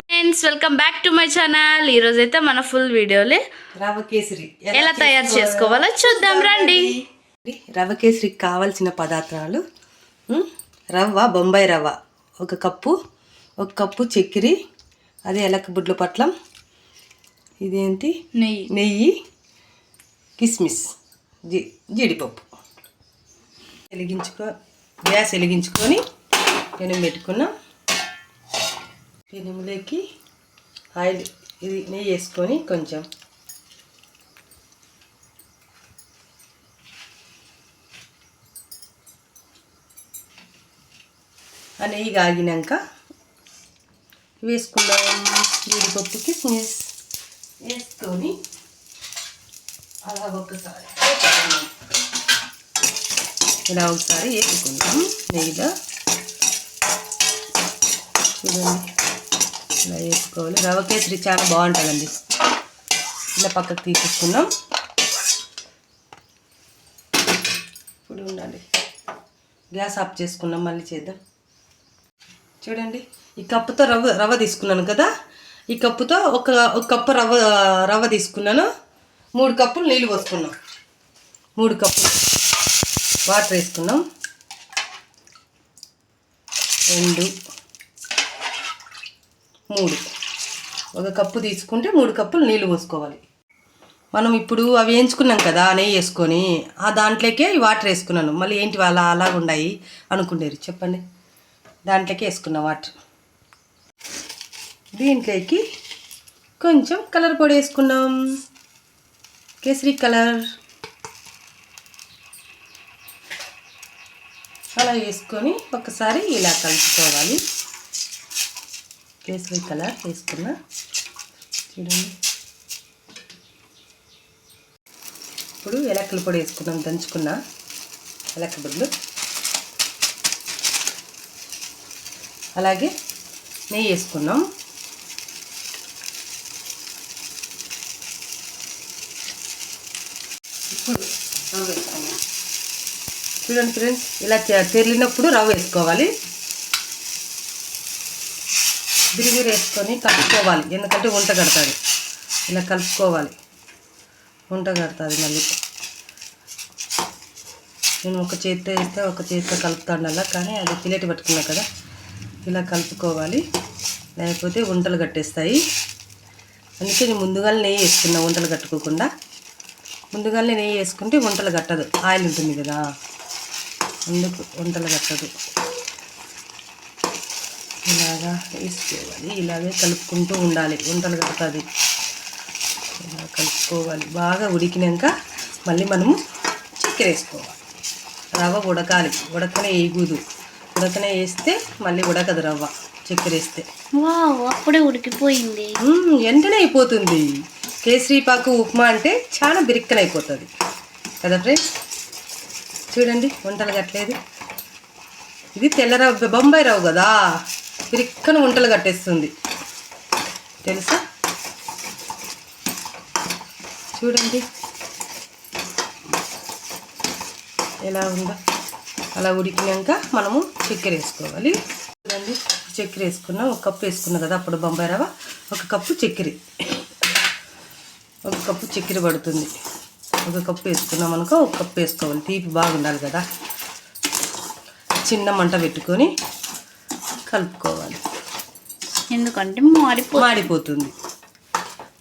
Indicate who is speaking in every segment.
Speaker 1: Friends, welcome back to my channel. ఈరోజు అయితే మన ఫుల్ వీడియోలే
Speaker 2: రవ్వ కేసరి
Speaker 1: ఎలా తయారు చేసుకోవాలో చూద్దాం రండి.
Speaker 2: రవ్వ కేసరికి కావాల్సిన పదార్థాలు: రవ్వ, బొంబాయి రవ్వ 1 కప్పు, 1 కప్పు చక్కెర, అదే ఎలక బుడ్ల పట్లం, ఇదేంటి నెయ్యి, కిస్మిస్, జీడిపప్పు. గ్యాస్ వెలిగించుకొని పెనం పెట్టుకున్నాం. పెనంలోకి ఆయిల్, ఇది నెయ్యి వేసుకొని కొంచెం ఆ నెయ్యి కాగినాక వేసుకున్నాం జీడిపప్పు, కిస్మిస్ వేసుకొని అలా ఒకసారి ఇలా ఒకసారి వేసుకుందాం నెయ్యిలో. చూడండి, ఇలా వేసుకోవాలి. రవ్వ కేసరి చాలా బాగుంటుందండి. ఇలా పక్కకు తీసేసుకున్నాం. ఇప్పుడు ఉండాలి, గ్యాస్ ఆఫ్ చేసుకున్నాం. మళ్ళీ చేద్దాం. చూడండి, ఈ కప్పుతో రవ్వ తీసుకున్నాను కదా, ఈ కప్పుతో ఒక కప్పు రవ్వ తీసుకున్నాను. 3 కప్పులు నీళ్ళు పోసుకున్నాం. 3 కప్పులు వాటర్ వేసుకున్నాం. 2, 3, 1 కప్పు తీసుకుంటే 3 కప్పులు నీళ్ళు పోసుకోవాలి. మనం ఇప్పుడు అవి వేయించుకున్నాం కదా నెయ్యి వేసుకొని, ఆ దాంట్లోకే ఈ వాటర్ వేసుకున్నాను. మళ్ళీ ఏంటి అలాగ ఉన్నాయి అనుకుంటారు, చెప్పండి. దాంట్లోకి వేసుకున్న వాటర్. దీంట్లోకి కొంచెం కలర్ పొడి వేసుకున్నాం, కేసరి కలర్. అలా వేసుకొని ఒకసారి ఇలా కలుపుకోవాలి. కేసరి కలర్ వేసుకున్నా. చూడండి, ఇప్పుడు ఎలక్కల పొడి వేసుకున్నాం, దంచుకున్న ఎలక్క బుడ్లు. అలాగే నెయ్యి వేసుకున్నాం. ఇప్పుడు రవ్వ వేసుకున్నాం. చూడండి ఫ్రెండ్స్, ఇలా తెరిలినప్పుడు రవ్వ వేసుకోవాలి. బిరిగిరి వేసుకొని కలుపుకోవాలి, ఎందుకంటే వంట కడతాది. ఇలా కలుపుకోవాలి, వంట కడతాది. మళ్ళీ నేను ఒక చేతితో వేస్తే ఒక చేతితో కలుపుతాను అలా, కానీ అది ప్లేట్ పట్టుకున్నా కదా, ఇలా కలుపుకోవాలి, లేకపోతే వంటలు కట్టేస్తాయి. అందుకే నేను ముందుగానే నెయ్యి వేసుకున్నా, వంటలు కట్టుకోకుండా. ముందుగానే నెయ్యి వేసుకుంటే వంటలు కట్టదు, ఆయిల్ ఉంటుంది కదా, అందుకు వంటలు కట్టదు. ఇలాగా వేసుకోవాలి, ఇలాగే కలుపుకుంటూ ఉండాలి, వంటలు కడుతుంది. ఇలా కలుపుకోవాలి. బాగా ఉడికినాక మళ్ళీ మనము చక్కెర వేసుకోవాలి. రవ్వ ఉడకాలి, ఉడకనే వేయకూడదు. ఉడకనే వేస్తే మళ్ళీ ఉడకదు రవ్వ, చక్కెర వేస్తే.
Speaker 1: అప్పుడే ఉడికిపోయింది,
Speaker 2: వెంటనే అయిపోతుంది. కేసరి పాకు ఉప్మా అంటే చాలా బిరిక్కనైపోతుంది కదా ఫ్రెండ్స్. చూడండి, వంటలు కట్టలేదు. ఇది తెల్ల రవ్వ, బొంబాయి రవ్వ కదా, బిరిక్కన వంటలు కట్టేస్తుంది తెలుసా. చూడండి ఎలా ఉందో. అలా ఉడికినాక మనము చక్కెర వేసుకోవాలి. చూడండి, చక్కెర వేసుకున్నాం. 1 కప్పు వేసుకున్నాం కదా అప్పుడు బొంబాయి రవ్వ, 1 కప్పు చక్కెర. 1 కప్పు చక్కెర పడుతుంది. 1 కప్పు వేసుకున్నాం అనుకో, 1 కప్పు వేసుకోవాలి. తీపి బాగుండాలి కదా. చిన్న మంట పెట్టుకొని కలుపుకోవాలి,
Speaker 1: ఎందుకంటే
Speaker 2: మాడిపోతుంది.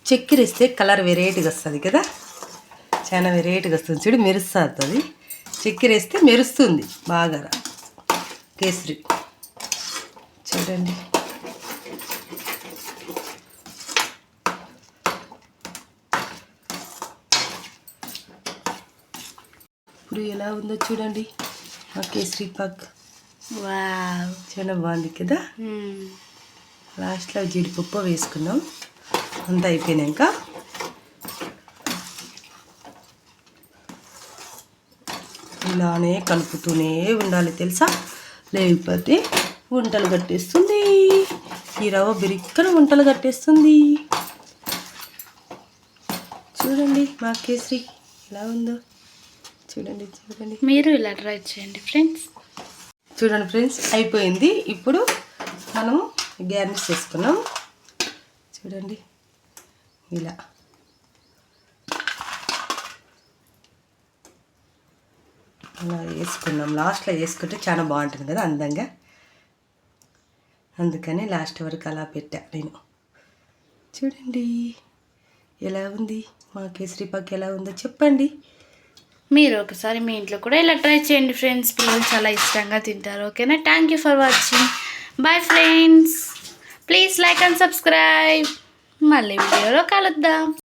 Speaker 2: చక్కెర వేస్తే కలర్ వెరైటీగా వస్తుంది కదా, చాలా వెరైటీగా వస్తుంది. చూడు, మెరుస్తుంది. చక్కెర వేస్తే మెరుస్తుంది బాగా కేసరి. చూడండి, ఇప్పుడు ఎలా ఉందో చూడండి మా కేసరి పాక్. చాలా బాగుంది కదా. లాస్ట్లో జీడిపప్పు వేసుకున్నాం. అంతా అయిపోయినాక ఇలానే కలుపుతూనే ఉండాలి తెలుసా, లేకపోతే వంటలు కట్టేస్తుంది. ఈ రవ్వ బిరిక్కన వంటలు కట్టేస్తుంది. చూడండి మా కేసరి ఎలా ఉందో. చూడండి,
Speaker 1: మీరు ఇలా ట్రై చేయండి ఫ్రెండ్స్.
Speaker 2: చూడండి ఫ్రెండ్స్, అయిపోయింది. ఇప్పుడు మనము గార్నిష్ చేసుకున్నాం. చూడండి ఇలా అలా వేసుకున్నాం. లాస్ట్లో వేసుకుంటే చాలా బాగుంటుంది కదా అందంగా, అందుకని లాస్ట్ వరకు అలా పెట్టా నేను. చూడండి ఎలా ఉంది మా కేసరిపాకు, ఎలా ఉందో చెప్పండి.
Speaker 1: మీరు ఒకసారి మీ ఇంట్లో కూడా ఇలా ట్రై చేయండి ఫ్రెండ్స్, పిల్లలు చాలా ఇష్టంగా తింటారు. ఓకేనా? Thank you for watching. Bye friends, please like and subscribe. మళ్ళీ వీడియోలో కలుద్దాం.